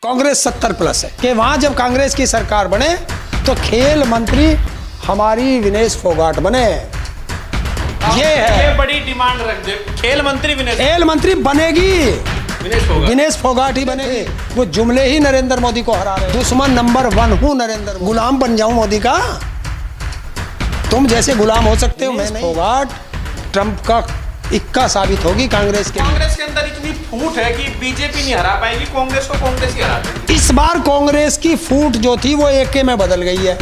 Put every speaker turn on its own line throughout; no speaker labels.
कांग्रेस 70+ है कि वहां जब कांग्रेस की सरकार बने तो खेल मंत्री हमारी विनेश फोगाट बने। ये है,
ये बड़ी डिमांड रख दे। खेल मंत्री
बनेगी, विनेश फोगाट ही बनेगी। वो जुमले ही नरेंद्र मोदी को हरा रहे। दुश्मन नंबर 1 हूं नरेंद्र, गुलाम बन जाऊं मोदी का। तुम जैसे गुलाम हो सकते हो, मैं नहीं। फोगाट ट्रंप का इक्का साबित होगी कांग्रेस के
अंदर इतनी फूट है कि बीजेपी नहीं हरा पाएगी कांग्रेस को, कांग्रेस ही हरा देगी।
इस बार कांग्रेस की फूट जो थी वो एके में बदल गई है।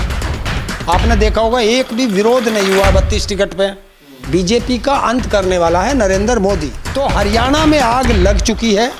आपने देखा होगा एक भी विरोध नहीं हुआ 32 टिकट पे। बीजेपी का अंत करने वाला है नरेंद्र मोदी। तो हरियाणा में आग लग चुकी है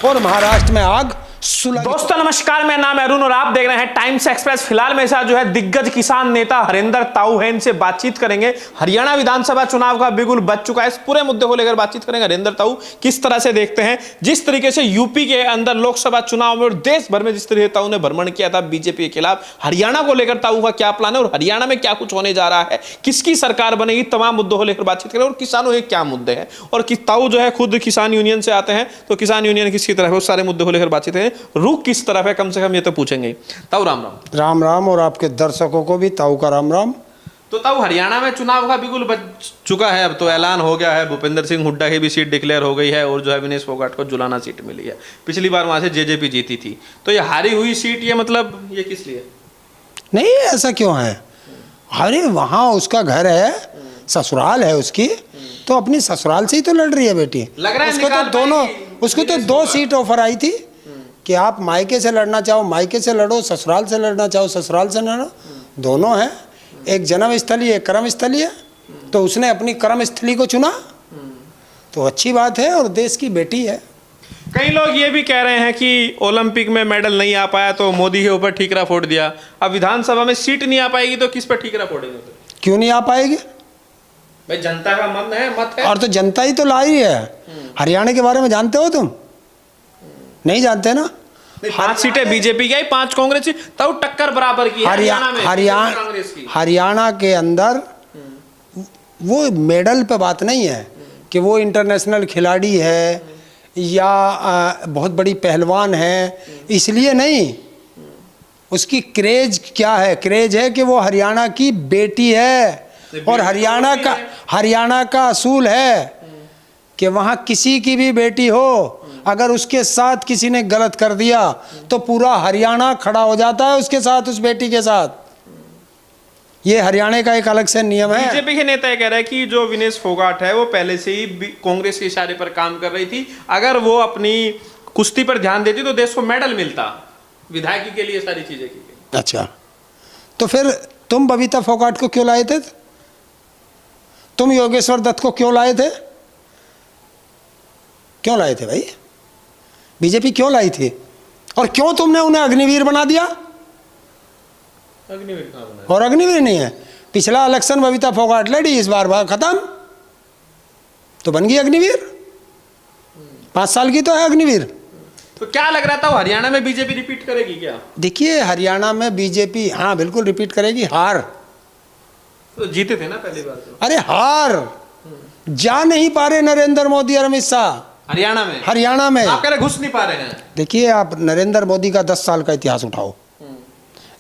और महाराष्ट्र में आग सुलग।
दोस्तों नमस्कार, मेरा नाम है अरुण और आप देख रहे हैं टाइम्स एक्सप्रेस। फिलहाल मेरे साथ जो है दिग्गज किसान नेता हरिंदर ताऊ है, इनसे बातचीत करेंगे। हरियाणा विधानसभा चुनाव का बिगुल बज चुका है, इस पूरे मुद्दे को लेकर बातचीत करेंगे। हरिंदर ताऊ, किस तरह से देखते हैं जिस तरीके से यूपी के अंदर लोकसभा चुनाव में और देश भर में जिस तरीके ताऊ ने भ्रमण किया था बीजेपी के खिलाफ, हरियाणा को लेकर ताऊ का क्या प्लान है और हरियाणा में क्या कुछ होने जा रहा है, किसकी सरकार बनेगी, तमाम मुद्दों को लेकर बातचीत करें और किसानों के क्या मुद्दे हैं। और ताऊ जो है खुद किसान यूनियन से आते हैं, तो किसान यूनियन किसकी तरफ है, उस सारे मुद्दों को लेकर बातचीत करें। रुख किस तरफ है कम से कम ये तो पूछेंगे। ताऊ राम राम।
राम राम, और आपके दर्शकों को भी ताऊ का राम राम।
तो ताऊ, हरियाणा में चुनाव का बिगुल बज चुका है, अब तो ऐलान हो गया है। भूपेंद्र सिंह हुड्डा की भी सीट डिक्लेयर हो गई है और जो है विनेश फोगाट को जुलाना सीट मिली है। पिछली बार वहां से जेजेपी जीती थी, तो ये हारी हुई सीट, ये मतलब ये किस लिए
नहीं? ऐसा क्यों है? अरे वहां उसका घर है, ससुराल है उसकी, तो अपनी ससुराल से ही तो लड़ रही है बेटी।
लग रहा है
उसको तो 2 सीट ऑफर आई थी कि आप मायके से लड़ना चाहो मायके से लड़ो, ससुराल से लड़ना चाहो ससुराल से लड़ो, दोनों हैं। एक जन्म स्थली, एक कर्म स्थली है, तो उसने अपनी कर्म स्थली को चुना, तो अच्छी बात है और देश की बेटी है।
कई लोग ये भी कह रहे हैं कि ओलंपिक में मेडल नहीं आ पाया तो मोदी के ऊपर ठीकरा फोड़ दिया। अब विधानसभा में सीट नहीं आ पाएगी तो किस पर ठीकरा फोड़ेंगे?
क्यों नहीं आ पाएगी
भाई? जनता का मन है, मत है,
और तो जनता ही तो लाई है। हरियाणा के बारे में जानते हो तुम? नहीं जानते ना?
5 सीटें बीजेपी की आई, 5 कांग्रेस की, तब टक्कर बराबर की
हरियाणा के अंदर वो मेडल पे बात नहीं है कि वो इंटरनेशनल खिलाड़ी है या बहुत बड़ी पहलवान है, इसलिए नहीं। उसकी क्रेज क्या है? क्रेज है कि वो हरियाणा की बेटी है और हरियाणा का असूल है कि वहाँ किसी की भी बेटी हो, अगर उसके साथ किसी ने गलत कर दिया तो पूरा हरियाणा खड़ा हो जाता है उसके साथ, उस बेटी के साथ। ये हरियाणा का एक अलग से नियम है।
बीजेपी के नेता कह रहे हैं कि जो विनेश फोगाट है वो पहले से ही कांग्रेस के इशारे पर काम कर रही थी, अगर वो अपनी कुश्ती पर ध्यान देती तो देश को मेडल मिलता। विधायकी के लिए सारी चीजें की गई।
अच्छा, तो फिर तुम बबीता फोगाट को क्यों लाए थे? तुम योगेश्वर दत्त को क्यों लाए थे? क्यों लाए थे भाई? बीजेपी क्यों लाई थी? और क्यों तुमने उन्हें अग्निवीर बना दिया?
अग्निवीर कहां बना?
और अग्निवीर नहीं है। पिछला इलेक्शन बबीता फोगाट लड़ी, इस बार खत्म, तो बन गई अग्निवीर। 5 साल की तो है अग्निवीर।
तो क्या लग रहा था, हरियाणा में बीजेपी रिपीट करेगी क्या?
देखिए, हरियाणा में बीजेपी हाँ बिल्कुल रिपीट करेगी। हार
तो जीते थे ना पहली बार तो।
अरे हार जा नहीं पा रहे नरेंद्र मोदी और अमित शाह हरियाणा में।
आप कह रहे घुस नहीं पा रहे हैं।
देखिए, आप नरेंद्र मोदी का 10 साल का इतिहास उठाओ।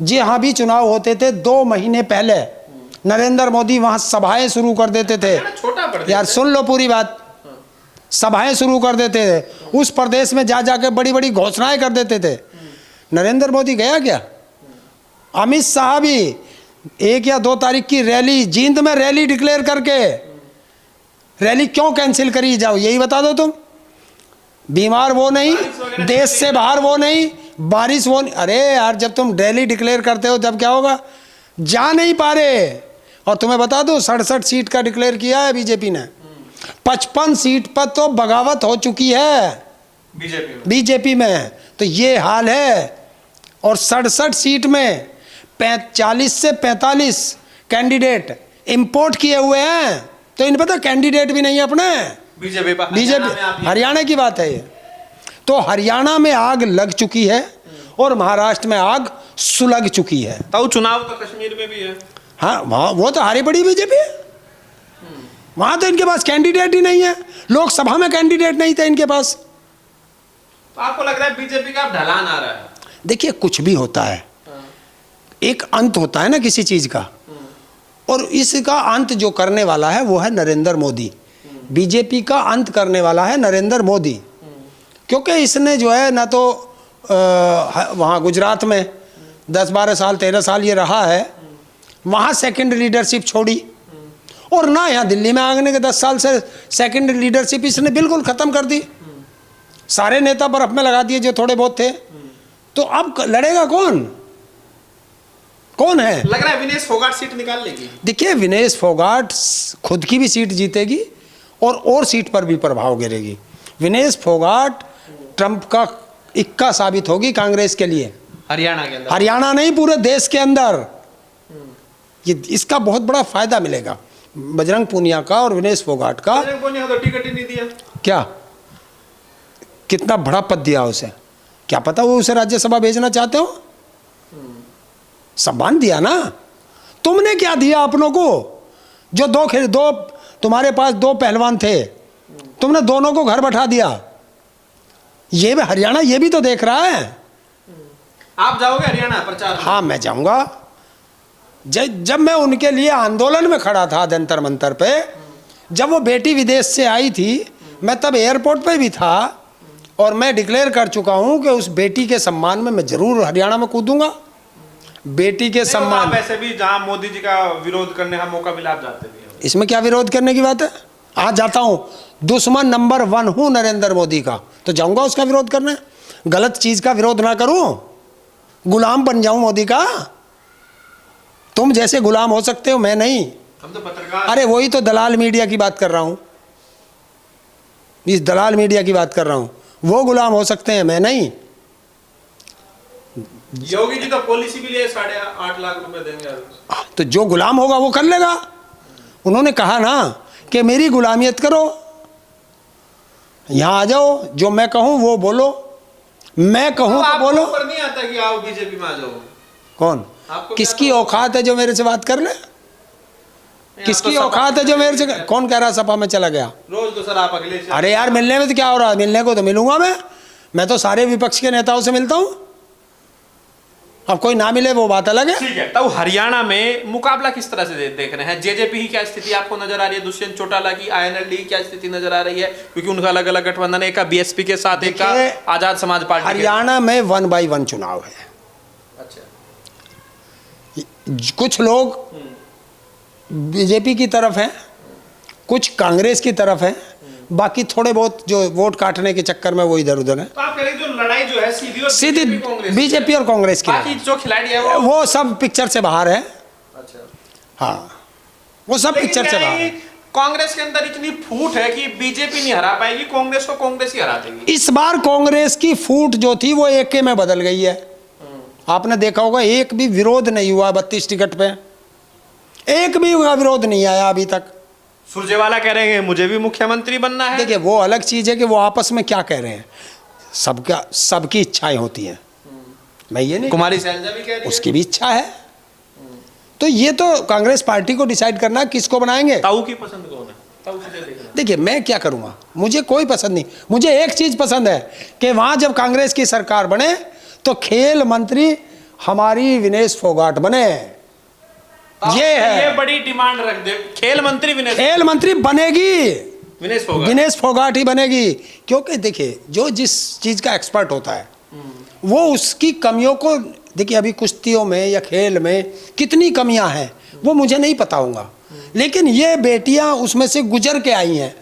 जहाँ भी चुनाव होते थे 2 महीने पहले नरेंद्र मोदी वहां सभाएं शुरू कर देते थे। यार सुन लो पूरी बात। सभाएं शुरू कर देते थे, उस प्रदेश में जा जाके बड़ी बड़ी घोषणाएं कर देते थे। नरेंद्र मोदी गया क्या? अमित शाह भी 1 या 2 तारीख की रैली, जींद में रैली डिक्लेयर करके, रैली क्यों कैंसिल करी जाओ यही बता दो तुम। बीमार वो नहीं, देश से बाहर वो नहीं, बारिश वो नहीं। अरे यार, जब तुम रैली डिक्लेयर करते हो जब क्या होगा? जा नहीं पा रहे। और तुम्हें बता दो 67 सीट का डिक्लेयर किया है बीजेपी ने। 55 सीट पर तो बगावत हो चुकी है बीजेपी में। तो ये हाल है। और 67 सीट में 40 से 45 कैंडिडेट इंपोर्ट किए हुए हैं। तो इन पता कैंडिडेट भी नहीं है अपने बीजेपी। हरियाणा की बात है ये। तो हरियाणा में आग लग चुकी है और महाराष्ट्र में आग सुलग चुकी है।
तो चुनाव तो कश्मीर में भी है।
हाँ, वहाँ वो तो हारी पड़ी बीजेपी है। वहां तो इनके पास कैंडिडेट ही नहीं है। लोकसभा में कैंडिडेट नहीं थे इनके पास।
आपको लग रहा है बीजेपी का अब ढलान आ रहा है?
देखिए कुछ भी होता है, एक अंत होता है ना किसी चीज का, और इसका अंत जो करने वाला है वो है नरेंद्र मोदी। बीजेपी का अंत करने वाला है नरेंद्र मोदी, क्योंकि इसने जो है ना तो वहाँ गुजरात में 10-12 साल 13 साल ये रहा है, वहाँ सेकंड लीडरशिप छोड़ी, और ना यहाँ दिल्ली में आने के 10 साल से सेकंड लीडरशिप इसने बिल्कुल ख़त्म कर दी। सारे नेता बर्फ में लगा दिए जो थोड़े बहुत थे। तो अब लड़ेगा कौन? कौन है?
लग रहा है विनेश फोगाट सीट निकाल लेगी।
देखिए विनेश फोगाट खुद की भी सीट जीतेगी और सीट पर भी प्रभाव गिरेगी। विनेश फोगाट ट्रंप का इक्का साबित होगी कांग्रेस के लिए,
हरियाणा के अंदर,
हरियाणा नहीं पूरे देश के अंदर। ये इसका बहुत बड़ा फायदा मिलेगा बजरंग पूनिया का और विनेश फोगाट का।
बजरंग पूनिया तो टिकट ही नहीं दिया।
क्या कितना बड़ा पद दिया उसे, क्या पता वो उसे राज्यसभा भेजना चाहते हो। सम्मान दिया ना, तुमने क्या दिया अपनों को? जो दो तुम्हारे पास 2 पहलवान थे, तुमने दोनों को घर बैठा दिया। ये भी हरियाणा ये भी तो देख रहा है।
आप जाओगे हरियाणा प्रचार?
हाँ मैं जाऊंगा। जब मैं उनके लिए आंदोलन में खड़ा था जंतर मंतर पे, जब वो बेटी विदेश से आई थी, मैं तब एयरपोर्ट पे भी था, और मैं डिक्लेयर कर चुका हूं कि उस बेटी के सम्मान में मैं जरूर हरियाणा में कूदूंगा। बेटी के सम्मान।
वैसे भी जहां मोदी जी का विरोध करने का मौका मिला आप जाते भी हैं।
इसमें क्या विरोध करने की बात है? आज जाता हूं, दुश्मन नंबर 1 हूं नरेंद्र मोदी का, तो जाऊंगा उसका विरोध करने। गलत चीज का विरोध ना करूं, गुलाम बन जाऊं मोदी का। तुम जैसे गुलाम हो सकते हो, मैं नहीं।
हम तो पत्रकार।
अरे वही तो दलाल मीडिया की बात कर रहा हूं, इस दलाल मीडिया की बात कर रहा हूं। वो गुलाम हो सकते हैं, मैं नहीं।
योगी जी तो पॉलिसी भी लिए 8.5 लाख रुपए देंगे।
तो जो गुलाम होगा वो कर लेगा। उन्होंने कहा ना कि मेरी गुलामियत करो, यहां आ जाओ, जो मैं कहूं वो बोलो, मैं कहूं तो बोलो।
पर नहीं आता कि आओ बीजेपी में आ जाओ।
कौन? किसकी औकात है जो मेरे से बात कर ले? किसकी औकात है जो मेरे से? कौन कह रहा सपा में चला गया?
रोज तो सर आप अगले।
अरे यार मिलने में तो क्या हो रहा है? मिलने को तो मिलूंगा मैं तो सारे विपक्ष के नेताओं से मिलता हूं। अब कोई ना मिले वो बात अलग है।
ठीक है, तो हरियाणा में मुकाबला किस तरह से देख रहे हैं? जेजेपी की क्या स्थिति आपको नजर आ रही है? दुष्यंत चौटाला की INLD की क्या स्थिति नजर आ रही है? क्योंकि उनका अलग अलग गठबंधन है, एक BSP के साथ, एक आजाद समाज पार्टी।
हरियाणा में 1 by 1 चुनाव है।
अच्छा,
कुछ लोग बीजेपी की तरफ हैं, कुछ कांग्रेस की तरफ हैं, बाकी थोड़े बहुत जो वोट काटने के चक्कर में वो इधर उधर है।
तो आप कह रहे हैं जो लड़ाई जो है सीधी
बीजेपी और कांग्रेस की,
बाकी जो खिलाड़ी है
वो सब पिक्चर से बाहर है।
अच्छा,
हाँ वो सब पिक्चर से बाहर है।
कांग्रेस के अंदर इतनी फूट है कि बीजेपी नहीं हरा पाएगी कांग्रेस को, कांग्रेस ही हरा देगी।
इस बार कांग्रेस की फूट जो थी वो एके में बदल गई है। आपने देखा होगा एक भी विरोध नहीं हुआ 32 टिकट पे, एक भी विरोध नहीं आया अभी तक।
सुरजेवाला कह रहे हैं मुझे भी मुख्यमंत्री बनना है।
देखिए वो अलग चीज है कि वो आपस में क्या कह रहे हैं, सबकी इच्छाएं होती हैं। मैं ये नहीं,
कुमारी शैलजा भी कह रही है
उसकी भी इच्छा है। तो ये तो कांग्रेस पार्टी को डिसाइड करना है किसको बनाएंगे।
ताऊ की पसंद कौन है? ताऊ से देखना।
देखिए मैं क्या करूंगा, मुझे कोई पसंद नहीं। मुझे एक चीज पसंद है कि वहां जब कांग्रेस की सरकार बने तो खेल मंत्री हमारी विनेश फोगाट बने। ये है,
ये बड़ी डिमांड रख दे, खेल मंत्री
बनेगी
विनेश
फोगाट ही बनेगी। क्योंकि देखिए जो जिस चीज का एक्सपर्ट होता है वो उसकी कमियों को, देखिए अभी कुश्तियों में या खेल में कितनी कमियां हैं वो मुझे नहीं पता होगा, लेकिन ये बेटियां उसमें से गुजर के आई हैं,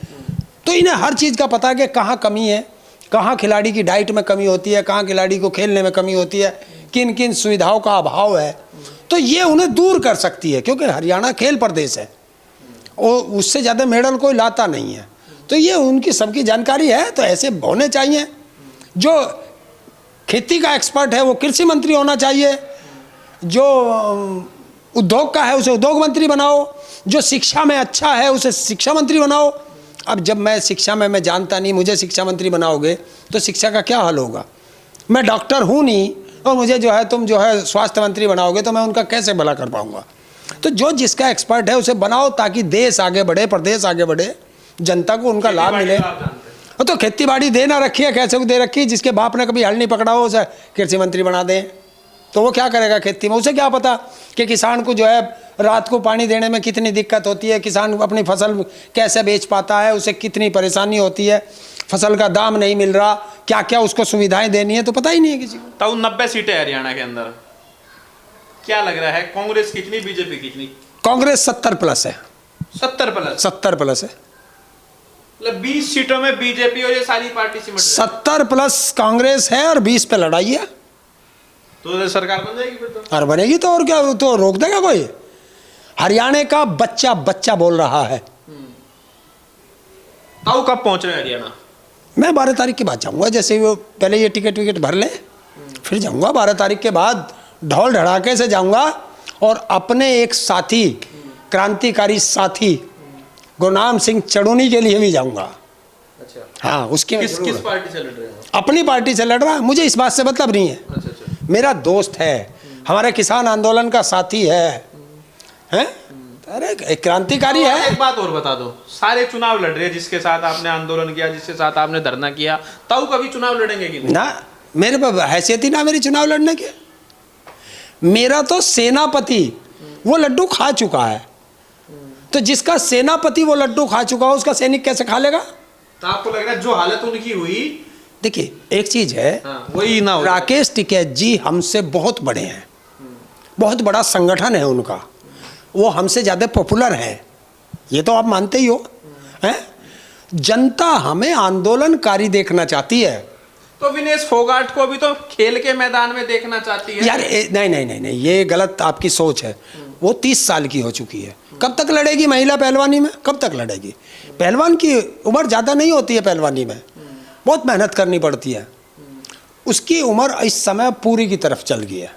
तो इन्हें हर चीज़ का पता है कि कहाँ कमी है, कहाँ खिलाड़ी की डाइट में कमी होती है, कहाँ खिलाड़ी को खेलने में कमी होती है, किन किन सुविधाओं का अभाव है। तो ये उन्हें दूर कर सकती है, क्योंकि हरियाणा खेल प्रदेश है और उससे ज़्यादा मेडल कोई लाता नहीं है। तो ये उनकी सबकी जानकारी है, तो ऐसे होने चाहिए। जो खेती का एक्सपर्ट है वो कृषि मंत्री होना चाहिए, जो उद्योग का है उसे उद्योग मंत्री बनाओ, जो शिक्षा में अच्छा है उसे शिक्षा मंत्री बनाओ। अब जब मैं शिक्षा में मैं जानता नहीं, मुझे शिक्षा मंत्री बनाओगे तो शिक्षा का क्या हल होगा? मैं डॉक्टर हूँ नहीं और मुझे जो है तुम जो है स्वास्थ्य मंत्री बनाओगे तो मैं उनका कैसे भला कर पाऊंगा? तो जो जिसका एक्सपर्ट है उसे बनाओ ताकि देश आगे बढ़े, प्रदेश आगे बढ़े, जनता को उनका लाभ मिले। वो तो खेती बाड़ी दे ना रखी है, कैसे को दे रखी है, जिसके बाप ने कभी हल नहीं पकड़ा हो उसे कृषि मंत्री बना दें, तो वो क्या करेगा खेती में? उसे क्या पता कि किसान को जो है रात को पानी देने में कितनी दिक्कत होती है, किसान अपनी फसल कैसे बेच पाता है, उसे कितनी परेशानी होती है, फसल का दाम नहीं मिल रहा, क्या क्या उसको सुविधाएं देनी है, तो पता ही नहीं है किसी को।
तो 90 सीटें हरियाणा के अंदर, क्या लग रहा है कांग्रेस कितनी, बीजेपी कितनी?
कांग्रेस 70 प्लस है।
70 प्लस?
70 प्लस है,
मतलब 20 सीटों में बीजेपी और ये सारी पार्टी सिमट जाएगी।
70 प्लस कांग्रेस है और 20 पे लड़ाई है,
तो सरकार बन जाएगी फिर तो।
और बनेगी तो, और क्या, तो रोक देगा कोई? हरियाणा का बच्चा बच्चा बोल रहा है।
ताऊ कब पहुंच रहे हैं हरियाणा?
मैं 12 तारीख के बाद जाऊंगा, जैसे वो पहले ये टिकट विकेट भर ले, फिर जाऊंगा 12 तारीख के बाद, ढोल ढड़ाके से जाऊंगा, और अपने एक साथी, क्रांतिकारी साथी गुरनाम सिंह चड़ूनी के लिए भी जाऊंगा।
अच्छा,
हाँ, उसके
किस पार्टी से लड़ रहे हो?
अपनी पार्टी से लड़ रहा है, मुझे इस बात से मतलब नहीं है।
अच्छा अच्छा,
मेरा दोस्त है, हमारे किसान आंदोलन का साथी है, हैं? अरे एक क्रांतिकारी है।
एक बात और बता दो, सारे चुनाव लड़ रहे हैं, जिसके साथ आपने आंदोलन किया, जिसके साथ आपने धरना किया, ताऊ कभी चुनाव लड़ेंगे कि नहीं?
ना, मेरे पर हैसियत ही ना मेरी चुनाव लड़ने की। मेरा तो सेनापति वो लड्डू खा चुका है, तो जिसका सेनापति वो लड्डू खा चुका हो, उसका सैनिक कैसे खा लेगा?
तो आपको लग रहा है जो हालत उनकी हुई,
देखिए एक चीज है,
वही ना हो।
राकेश टिकैत जी हमसे बहुत बड़े हैं, बहुत बड़ा संगठन है उनका, वो हमसे ज़्यादा पॉपुलर है, ये तो आप मानते ही हो, हैं? जनता हमें आंदोलनकारी देखना चाहती है।
तो विनेश फोगाट को भी तो खेल के मैदान में देखना चाहती है
यार नहीं नहीं नहीं नहीं, ये गलत आपकी सोच है। वो 30 साल की हो चुकी है, कब तक लड़ेगी महिला पहलवानी में? कब तक लड़ेगी? पहलवान की उम्र ज़्यादा नहीं होती है पहलवानी में, बहुत मेहनत करनी पड़ती है। उसकी उम्र इस समय पूरी की तरफ चल गई है,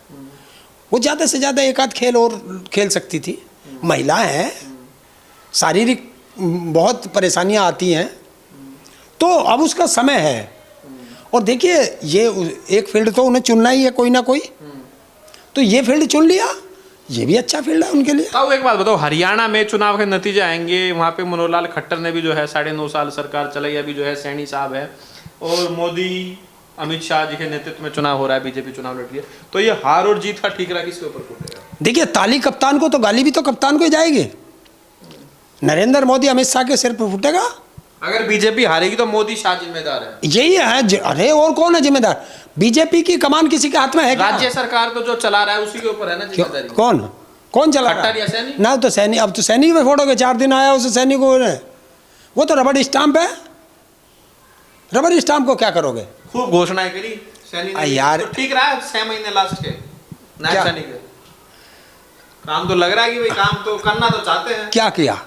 वो ज़्यादा से ज़्यादा एक आध खेल और खेल सकती थी। महिला है, शारीरिक बहुत परेशानियां आती हैं, तो अब उसका समय है। और देखिए ये एक फील्ड तो उन्हें चुनना ही है कोई ना कोई, तो ये फील्ड चुन लिया, ये भी अच्छा फील्ड है उनके लिए।
तो एक बात बताओ, हरियाणा में चुनाव के नतीजे आएंगे, वहाँ पे मनोहर लाल खट्टर ने भी जो है 9.5 साल सरकार चलाई, अभी जो है सैनी साहब है, और मोदी अमित शाह जी के नेतृत्व में चुनाव हो रहा है, बीजेपी चुनाव लड़ रही है, तो ये हार और जीत का ठीकरा किसके ऊपर फूटेगा?
देखिए ताली कप्तान को, तो गाली भी तो कप्तान को ही जाएगी। नरेंद्र मोदी अमित शाह के सिर पर फूटेगा।
अगर बीजेपी हारेगी तो मोदी शाह जिम्मेदार है,
यही है। अरे और कौन है जिम्मेदार? बीजेपी की कमान किसी के हाथ में है क्या?
राज्य सरकार तो जो चला रहा है उसी के ऊपर है ना जिम्मेदारी।
कौन चला रहा
खट्टर या
है?
सैनी?
ना तो सैनी, अब तो सैनी में फोड़ोगे, 4 दिन आया उसे सैनी को, वो तो रबड़ स्टाम्प है, रबड़ स्टाम्प को क्या करोगे?
खूब घोषणाएं करी सैनी ने,
यार
तो ठीक रहा 6 महीने लास्ट के नायब सैनी के, काम तो लग रहा है कि भाई काम तो करना तो चाहते हैं।
क्या किया?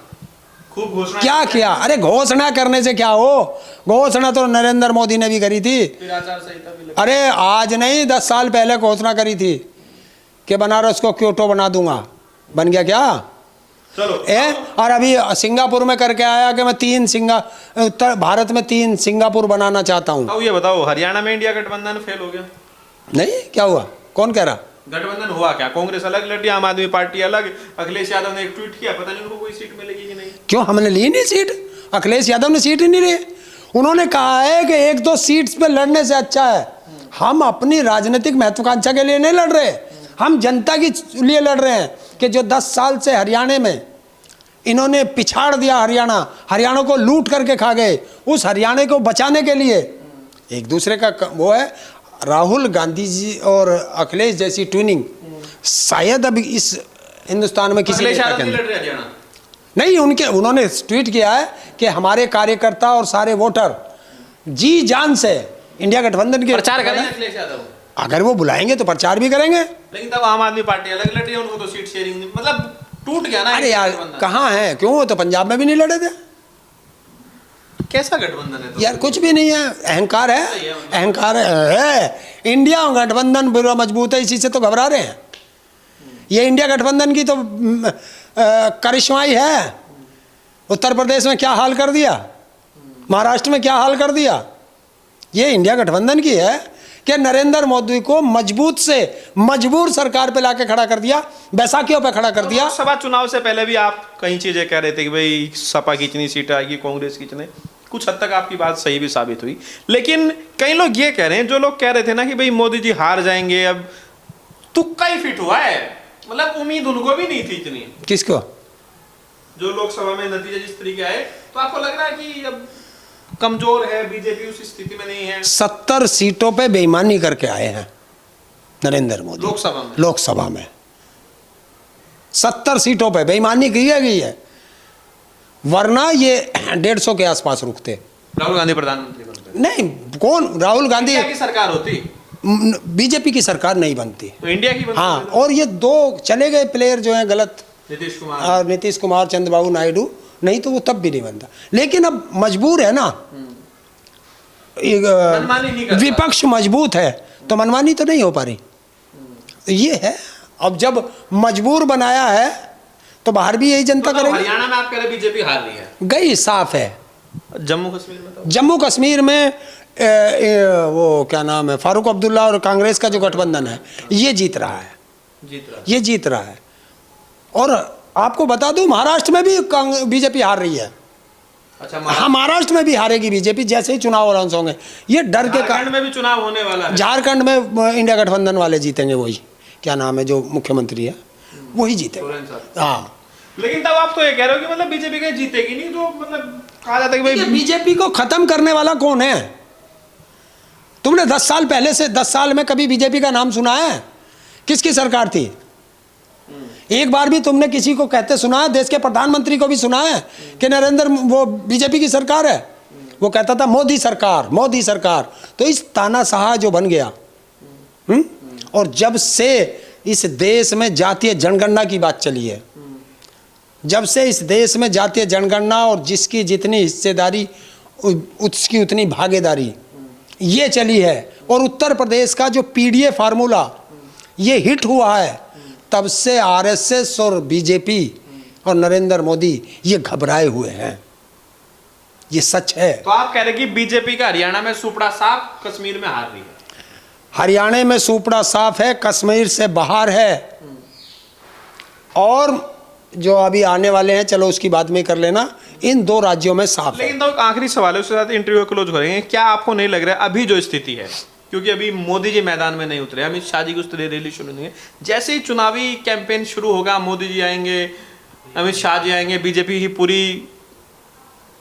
खूब घोषणा
क्या किया? अरे घोषणा करने से क्या हो, घोषणा तो नरेंद्र मोदी ने भी करी थी।
फिर आचार संहिता भी लगी।
अरे आज नहीं, 10 साल पहले घोषणा करी थी कि बनारस को क्योटो बना दूंगा, बन गया क्या?
चलो
और अभी सिंगापुर में करके आया कि मैं उत्तर भारत में 3 सिंगापुर बनाना चाहता हूँ।
अब ये बताओ, हरियाणा में इंडिया गठबंधन फेल हो गया?
नहीं, क्या हुआ? कौन कह रहा?
गठबंधन हुआ क्या? कांग्रेस अलग लड़ी, आम आदमी पार्टी अलग, अखिलेश यादव ने एक ट्वीट किया, पता नहीं उनको कोई सीट मिलेगी कि नहीं।
क्यों, हमने ली नहीं सीट? अखिलेश यादव ने सीट ही नहीं ली। उन्होंने कहा है कि 1-2 सीट्स पे लड़ने से अच्छा है, हम अपनी राजनीतिक महत्वाकांक्षा के लिए नहीं लड़ रहे, हम जनता के लिए लड़ रहे हैं कि जो 10 साल से हरियाणा में इन्होंने पिछाड़ दिया, हरियाणा को लूट करके खा गए, उस हरियाणा को बचाने के लिए एक दूसरे का वो है। राहुल गांधी जी और अखिलेश जैसी ट्विनिंग शायद अभी इस हिंदुस्तान में किसी नहीं। उन्होंने ट्वीट किया है कि हमारे कार्यकर्ता और सारे वोटर जी जान से इंडिया गठबंधन के
प्रचार करेंगे अखिलेश यादव,
अगर वो बुलाएंगे तो प्रचार भी करेंगे।
लेकिन तब आम आदमी पार्टी अलग लड़ रही है, उनको तो सीट शेयरिंग मतलब टूट गया ना।
अरे यार कहाँ है, क्यों? वो तो पंजाब में भी नहीं लड़े थे।
कैसा गठबंधन है? तो
यार कुछ भी नहीं है, अहंकार है, अहंकार है। इंडिया गठबंधन पूरा मजबूत है, इसी से तो घबरा रहे हैं। ये इंडिया गठबंधन की तो करिश्माई है। उत्तर प्रदेश में क्या हाल कर दिया, महाराष्ट्र में क्या हाल कर दिया, ये इंडिया गठबंधन की है कि नरेंद्र मोदी को मजबूत से मजबूर सरकार पे लाके खड़ा कर दिया, बैसाखियों पे खड़ा कर दिया।
लोकसभा चुनाव से पहले भी आप कई चीजें कह रहे थे कि भाई सपा कितनी सीट आएगी, कांग्रेस कितने, कुछ हद तक आपकी बात सही भी साबित हुई, लेकिन कई लोग ये कह रहे हैं, जो लोग कह रहे थे ना कि भाई मोदी जी हार जाएंगे, अब तुक्का ही फिट हुआ है, मतलब उम्मीद उनको भी नहीं थी इतनी।
किसको?
जो लोकसभा में नतीजे जिस तरीके आए, तो आपको लग रहा है कि अब कमजोर है बीजेपी, उस स्थिति में नहीं है?
70 सीटों पे बेईमानी करके आए हैं नरेंद्र मोदी लोकसभा में 70 सीटों पे बेईमानी की गई है, वरना ये 150 के आसपास रुकते।
राहुल गांधी प्रधानमंत्री बनते?
नहीं, कौन राहुल गांधी?
इंडिया की सरकार होती,
बीजेपी की सरकार नहीं बनती,
तो इंडिया की बनती।
हाँ, और ये 2 चले गए प्लेयर जो हैं गलत, नीतीश कुमार, चंद्रबाबू नायडू, नहीं तो वो तब भी नहीं बनता। लेकिन अब मजबूर है ना, विपक्ष मजबूत है तो मनमानी तो नहीं हो पा रही, ये है। अब जब मजबूर बनाया है तो बाहर भी यही जनता करेगी।
हरियाणा में आप कह रहे बीजेपी हार रही है?
गई साफ है।
जम्मू कश्मीर में तो? जम्मू
कश्मीर में वो क्या नाम है, फारूक अब्दुल्ला और कांग्रेस का जो गठबंधन है, ये जीत रहा है, ये जीत रहा है। और आपको बता दूं, महाराष्ट्र में भी बीजेपी हार रही है।
अच्छा,
हाँ, महाराष्ट्र में भी हारेगी बीजेपी जैसे ही चुनाव अनाउंस होंगे। ये डर के
झारखंड में भी चुनाव होने वाला है।
झारखंड में इंडिया गठबंधन वाले जीतेंगे, वही क्या नाम है जो मुख्यमंत्री है वही जीतेगा। हाँ,
लेकिन तब आप तो ये कह रहे हो कि मतलब बीजेपी का जीतेगी नहीं, तो मतलब कहा जाता है कि भाई
बीजेपी को खत्म करने वाला कौन है? तुमने 10 साल पहले से 10 साल में कभी बीजेपी का नाम सुना है? किसकी सरकार थी? एक बार भी तुमने किसी को कहते सुना है? देश के प्रधानमंत्री को भी सुना है कि नरेंद्र वो बीजेपी की सरकार है? वो कहता था मोदी सरकार, मोदी सरकार। तो इस तानाशाह जो बन गया, और जब से इस देश में जातीय जनगणना की बात चली है, जब से इस देश में जातीय जनगणना और जिसकी जितनी हिस्सेदारी उसकी उतनी भागीदारी ये चली है, और उत्तर प्रदेश का जो पीडीए फार्मूला ये हिट हुआ है, तब से आरएसएस और बीजेपी और नरेंद्र मोदी ये घबराए हुए हैं, ये सच है।
तो आप कह रहे कि बीजेपी का हरियाणा में सुपड़ा साफ, कश्मीर में हार रही है?
हरियाणा में सुपड़ा साफ है, कश्मीर से बाहर है, और जो अभी आने वाले हैं चलो उसकी बात में कर लेना, इन 2 राज्यों में साफ है।
लेकिन तो आखिरी सवाल है, उसके साथ इंटरव्यू क्लोज करेंगे। क्या आपको नहीं लग रहा है अभी जो स्थिति है, क्योंकि अभी मोदी जी मैदान में नहीं उतरे, अमित शाह जी की उस तरह रैली शुरू नहीं है, जैसे ही चुनावी कैंपेन शुरू होगा, मोदी जी आएंगे, अमित शाह जी आएंगे, बीजेपी की पूरी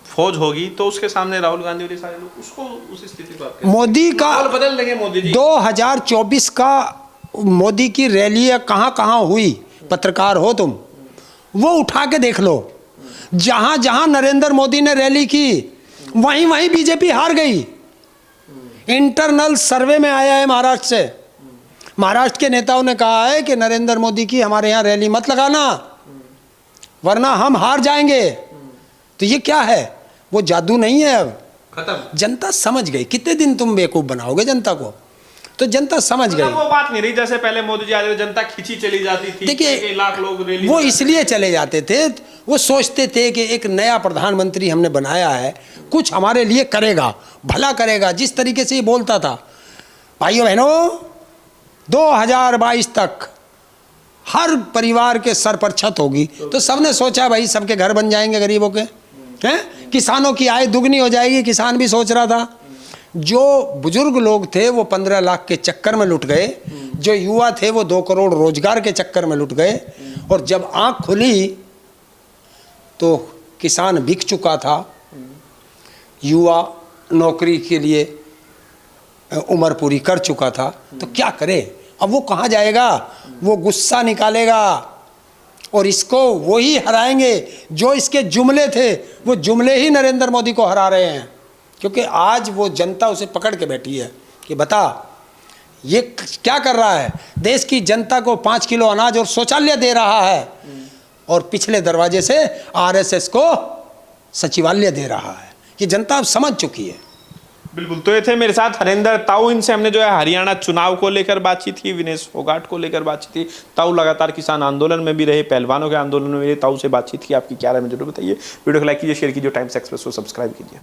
फौज होगी, तो उसके सामने राहुल गांधी और सारे लोग उसको उस स्थिति पर
मोदी का
बदल देंगे। मोदी जी
2024 का मोदी की रैली कहाँ कहाँ हुई, पत्रकार हो तुम, वो उठा के देख लो। जहां जहां नरेंद्र मोदी ने रैली की वहीं वहीं बीजेपी हार गई। इंटरनल सर्वे में आया है महाराष्ट्र से, महाराष्ट्र के नेताओं ने कहा है कि नरेंद्र मोदी की हमारे यहाँ रैली मत लगाना वरना हम हार जाएंगे। तो ये क्या है? वो जादू नहीं है, अब
खत्म।
जनता समझ गई। कितने दिन तुम बेवकूफ बनाओगे जनता को? तो जनता समझ गई।
वो बात नहीं रही जैसे पहले मोदी जी आते जनता खींची चली जाती थी।
देखिए,
लाख लोग रैली
वो इसलिए चले जाते थे, वो सोचते थे कि एक नया प्रधानमंत्री हमने बनाया है, कुछ हमारे लिए करेगा, भला करेगा। जिस तरीके से ये बोलता था, भाइयों बहनों 2022 तक हर परिवार के सर पर छत होगी, तो सबने सोचा भाई सबके घर बन जाएंगे गरीबों के, हैं, किसानों की आय दुगनी हो जाएगी। किसान भी सोच रहा था। जो बुजुर्ग लोग थे वो 15 लाख के चक्कर में लुट गए, जो युवा थे वो 2 करोड़ रोजगार के चक्कर में लुट गए, और जब आंख खुली तो किसान बिक चुका था, युवा नौकरी के लिए उम्र पूरी कर चुका था। तो क्या करे? अब वो कहाँ जाएगा? वो गुस्सा निकालेगा, और इसको वही हराएंगे जो इसके जुमले थे। वो जुमले ही नरेंद्र मोदी को हरा रहे हैं, क्योंकि आज वो जनता उसे पकड़ के बैठी है कि बता ये क्या कर रहा है। देश की जनता को 5 किलो अनाज और शौचालय दे रहा है, और पिछले दरवाजे से आरएसएस को सचिवालय दे रहा है। ये जनता अब समझ चुकी है।
बिल्कुल। तो ये थे मेरे साथ हरेंद्र ताऊ। इनसे हमने जो है हरियाणा चुनाव को लेकर बातचीत की, विनेश फोगाट को लेकर बातचीत की। ताऊ लगातार किसान आंदोलन में भी रहे, पहलवानों के आंदोलन में भी रहे। ताऊ से बातचीत की। आपकी क्या राय में जरूर बताइए। वीडियो को लाइक कीजिए, शेयर कीजिए, टाइम्स एक्सप्रेस को सब्सक्राइब कीजिए।